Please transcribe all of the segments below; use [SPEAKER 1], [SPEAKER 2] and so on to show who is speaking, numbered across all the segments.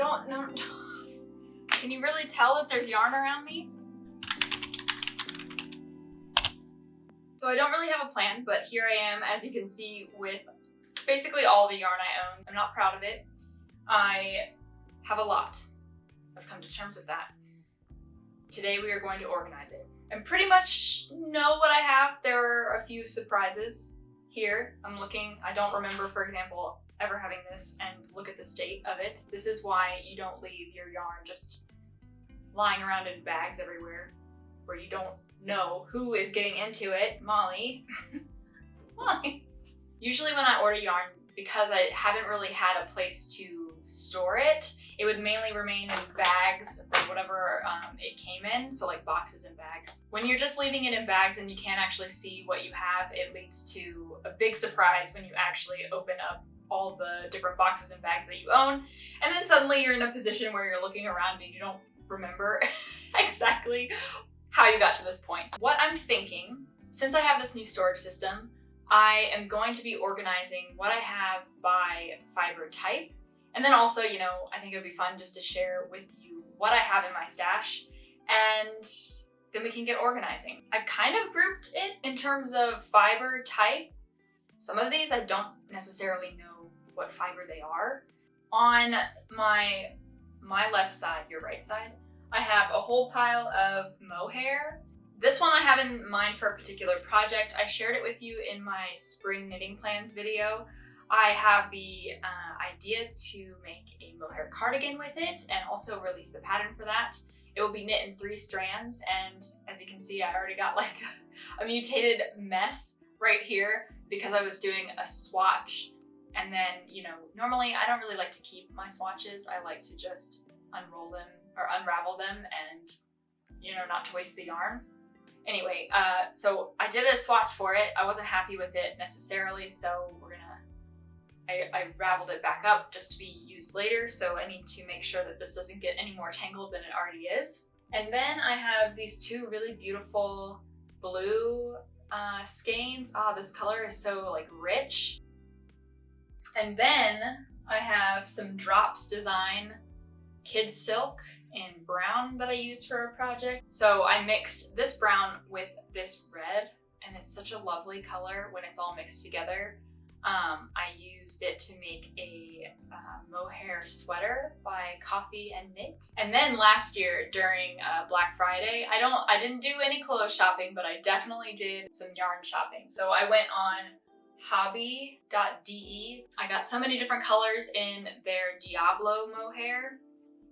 [SPEAKER 1] stop. No. Can you really tell that there's yarn around me? So I don't really have a plan, but here I am, as you can see, with basically all the yarn I own. I'm not proud of it. I have a lot. I've come to terms with that. Today we are going to organize it. I pretty much know what I have. There are a few surprises here. I'm looking, I don't remember, for example, ever having this, and look at the state of it. This is why you don't leave your yarn just lying around in bags everywhere where you don't know who is getting into it. Molly. Molly. Usually when I order yarn, because I haven't really had a place to store it, it would mainly remain in bags or whatever it came in, so like boxes and bags. When you're just leaving it in bags and you can't actually see what you have, it leads to a big surprise when you actually open up all the different boxes and bags that you own, and then suddenly you're in a position where you're looking around and you don't remember exactly how you got to this point. What I'm thinking, since I have this new storage system, I am going to be organizing what I have by fiber type. And then also, you know, I think it would be fun just to share with you what I have in my stash, and then we can get organizing. I've kind of grouped it in terms of fiber type. Some of these I don't necessarily know what fiber they are. On my left side, your right side, I have a whole pile of mohair. This one I have in mind for a particular project. I shared it with you in my spring knitting plans video. I have the idea to make a mohair cardigan with it and also release the pattern for that. It will be knit in 3 strands, and as you can see, I already got like a mutated mess right here because I was doing a swatch, and then, you know, normally I don't really like to keep my swatches. I like to just unroll them or unravel them and, you know, not to waste the yarn. Anyway, so I did a swatch for it. I wasn't happy with it necessarily, so I raveled it back up just to be used later, so I need to make sure that this doesn't get any more tangled than it already is. And then I have these 2 really beautiful blue skeins. Ah, this color is so like rich. And then I have some Drops Design Kids Silk in brown that I used for a project. So I mixed this brown with this red, and it's such a lovely color when it's all mixed together. I used it to make a mohair sweater by Coffee and Knit. And then last year during Black Friday, I didn't do any clothes shopping, but I definitely did some yarn shopping. So I went on hobby.de. I got so many different colors in their Diablo mohair.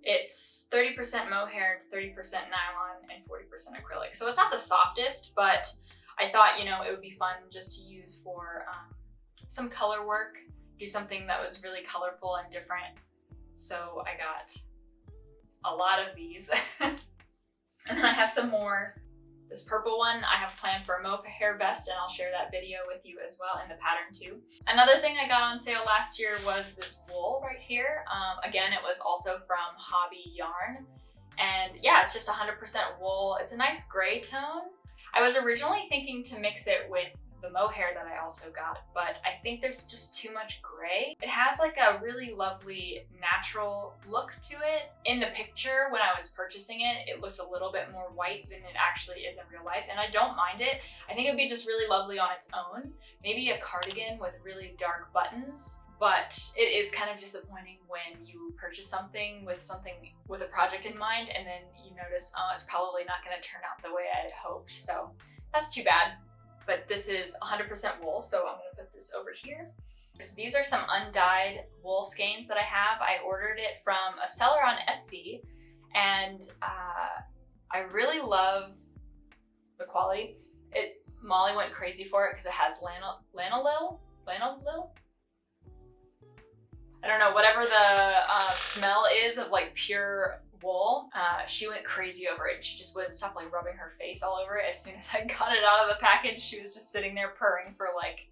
[SPEAKER 1] It's 30% mohair, 30% nylon, and 40% acrylic. So it's not the softest, but I thought, you know, it would be fun just to use for some color work, do something that was really colorful and different. So I got a lot of these. And then I have some more. This purple one I have planned for a mohair vest, and I'll share that video with you as well, and the pattern too. Another thing I got on sale last year was this wool right here. Again, it was also from Hobby Yarn. And yeah, it's just 100% wool. It's a nice gray tone. I was originally thinking to mix it with the mohair that I also got, but I think there's just too much gray. It has like a really lovely natural look to it. In the picture when I was purchasing it, it looked a little bit more white than it actually is in real life, and I don't mind it. I think it would be just really lovely on its own. Maybe a cardigan with really dark buttons, but it is kind of disappointing when you purchase something with a project in mind and then you notice, oh, it's probably not going to turn out the way I had hoped. So that's too bad. But this is 100% wool, so I'm gonna put this over here. So these are some undyed wool skeins that I have. I ordered it from a seller on Etsy, and I really love the quality. Molly went crazy for it because it has lanolin? I don't know, whatever the smell is of like pure wool. She went crazy over it. She just wouldn't stop like rubbing her face all over it. As soon as I got it out of the package, she was just sitting there purring for like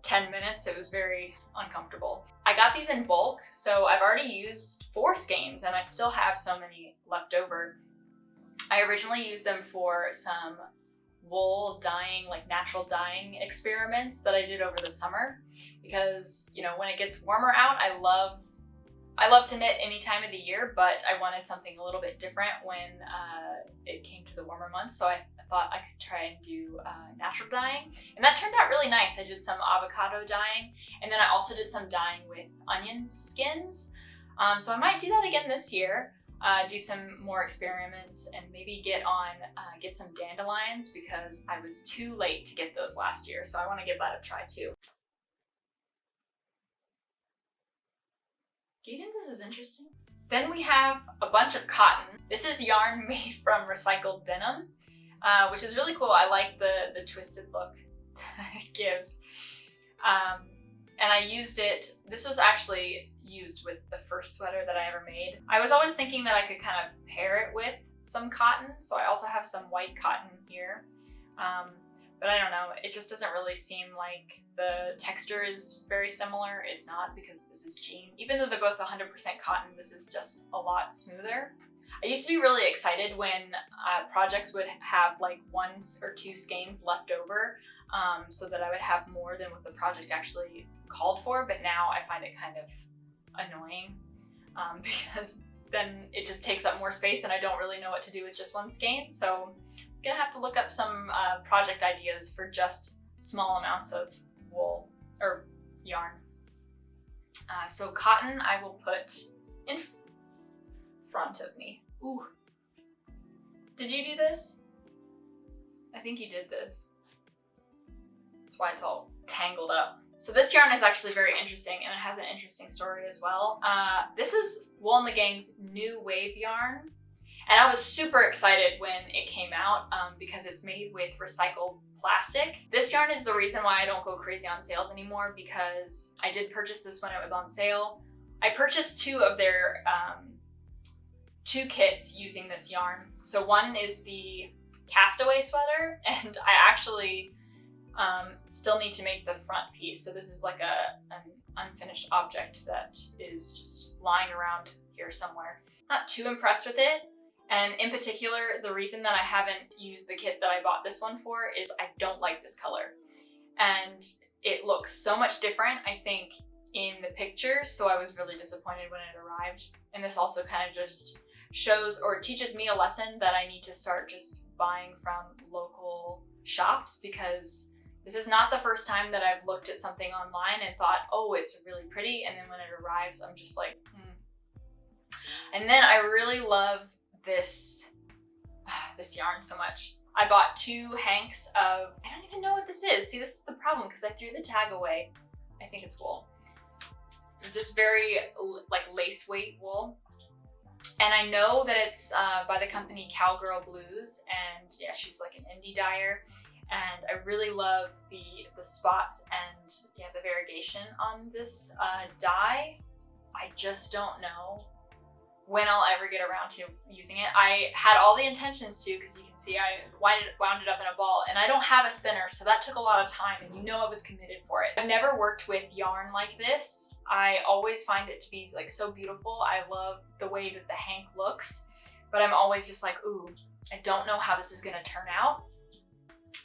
[SPEAKER 1] 10 minutes. It was very uncomfortable. I got these in bulk, so I've already used 4 skeins and I still have so many left over. I originally used them for some wool dyeing, like natural dyeing experiments that I did over the summer, because, you know, when it gets warmer out, I love to knit any time of the year, but I wanted something a little bit different when it came to the warmer months. So I thought I could try and do natural dyeing, and that turned out really nice. I did some avocado dyeing, and then I also did some dyeing with onion skins. So I might do that again this year, do some more experiments, and maybe get some dandelions, because I was too late to get those last year. So I want to give that a try too. Do you think this is interesting? Then we have a bunch of cotton. This is yarn made from recycled denim, which is really cool. I like the twisted look it gives. And I used it, this was actually used with the first sweater that I ever made. I was always thinking that I could kind of pair it with some cotton, so I also have some white cotton here. But I don't know, it just doesn't really seem like the texture is very similar. It's not, because this is jean. Even though they're both 100% cotton, this is just a lot smoother. I used to be really excited when projects would have like 1 or 2 skeins left over, so that I would have more than what the project actually called for, but now I find it kind of annoying, because then it just takes up more space and I don't really know what to do with just 1 skein. So I'm gonna have to look up some project ideas for just small amounts of wool or yarn. So cotton I will put in front of me. Ooh. Did you do this? I think you did this. That's why it's all tangled up. So this yarn is actually very interesting, and it has an interesting story as well. This is Wool and the Gang's new wave yarn, and I was super excited when it came out because it's made with recycled plastic. This yarn is the reason why I don't go crazy on sales anymore, because I did purchase this when it was on sale. I purchased 2 of their 2 kits using this yarn. So one is the castaway sweater, and I actually still need to make the front piece. So this is like an unfinished object that is just lying around here somewhere. Not too impressed with it. And in particular, the reason that I haven't used the kit that I bought this one for is I don't like this color. And it looks so much different, I think, in the pictures. So I was really disappointed when it arrived. And this also kind of just shows or teaches me a lesson that I need to start just buying from local shops, because this is not the first time that I've looked at something online and thought, oh, it's really pretty, and then when it arrives, I'm just like, And then I really love this yarn so much. I bought 2 hanks of, I don't even know what this is. See, this is the problem, because I threw the tag away. I think it's wool. Just very like lace weight wool. And I know that it's by the company Cowgirl Blues, and yeah, she's like an indie dyer. And I really love the spots and yeah, the variegation on this dye. I just don't know when I'll ever get around to using it. I had all the intentions to, because you can see I wound it up in a ball, and I don't have a spinner, so that took a lot of time, and you know I was committed for it. I've never worked with yarn like this. I always find it to be like so beautiful. I love the way that the hank looks, but I'm always just like, ooh, I don't know how this is gonna turn out,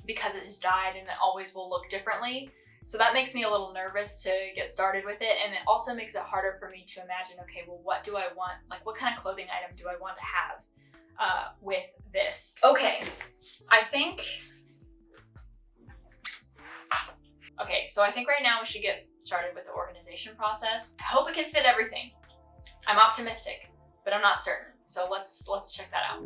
[SPEAKER 1] because it's dyed and it always will look differently. So that makes me a little nervous to get started with it. And it also makes it harder for me to imagine, okay, well, what do I want? Like, what kind of clothing item do I want to have with this? Okay, so I think right now we should get started with the organization process. I hope it can fit everything. I'm optimistic, but I'm not certain. So let's check that out.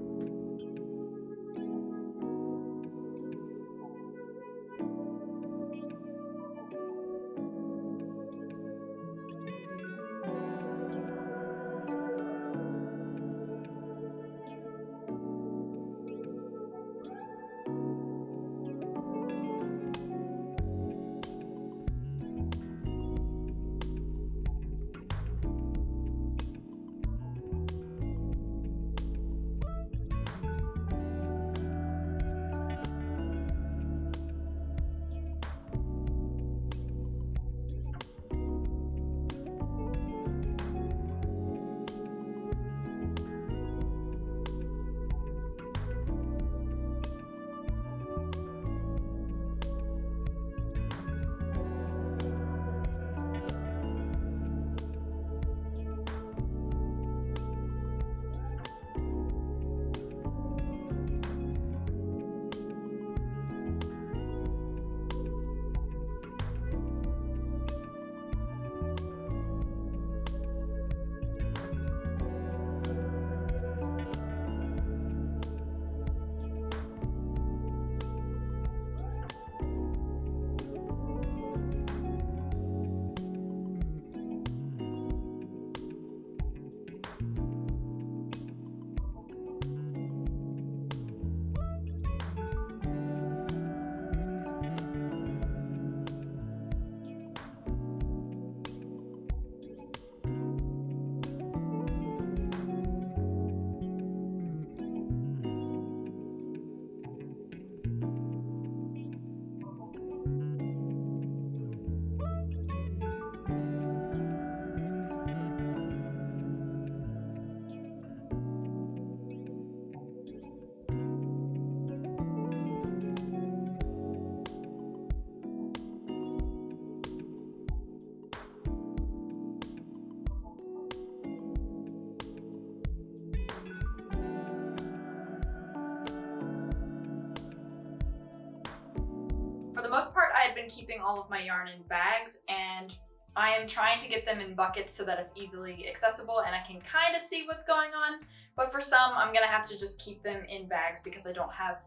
[SPEAKER 1] most part, I had been keeping all of my yarn in bags, and I am trying to get them in buckets so that it's easily accessible and I can kind of see what's going on. But for some, I'm gonna have to just keep them in bags because I don't have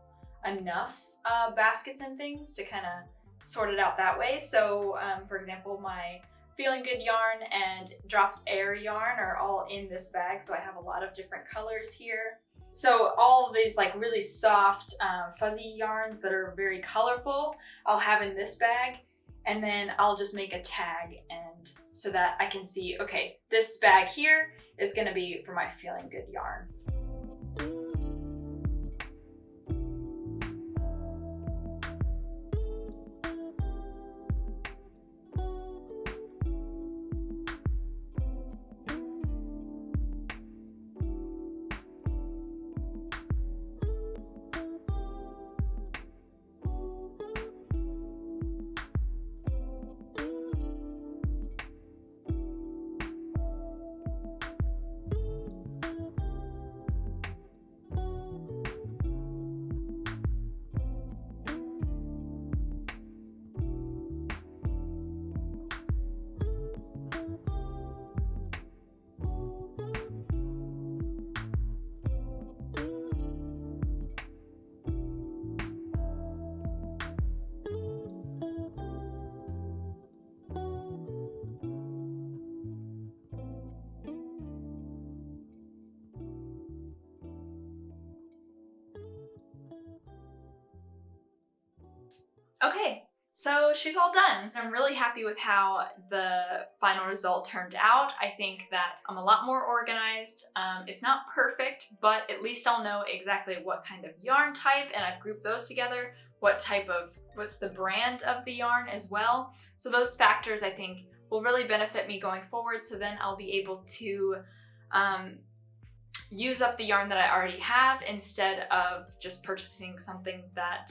[SPEAKER 1] enough baskets and things to kind of sort it out that way. So for example, my Feeling Good yarn and Drops Air yarn are all in this bag, so I have a lot of different colors here. So all of these like really soft, fuzzy yarns that are very colorful, I'll have in this bag, and then I'll just make a tag and so that I can see, okay, this bag here is gonna be for my Feeling Good yarn. Okay, so she's all done. I'm really happy with how the final result turned out. I think that I'm a lot more organized. It's not perfect, but at least I'll know exactly what kind of yarn type, and I've grouped those together, what's the brand of the yarn as well. So those factors I think will really benefit me going forward, so then I'll be able to use up the yarn that I already have instead of just purchasing something that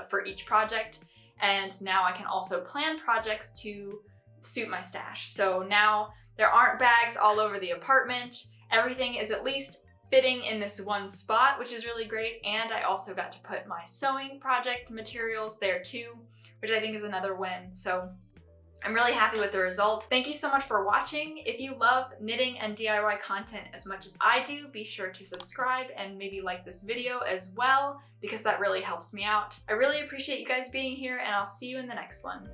[SPEAKER 1] for each project. And now I can also plan projects to suit my stash. So now there aren't bags all over the apartment. Everything is at least fitting in this one spot, which is really great. And I also got to put my sewing project materials there too, which I think is another win. So I'm really happy with the result. Thank you so much for watching. If you love knitting and DIY content as much as I do, be sure to subscribe and maybe like this video as well, because that really helps me out. I really appreciate you guys being here, and I'll see you in the next one.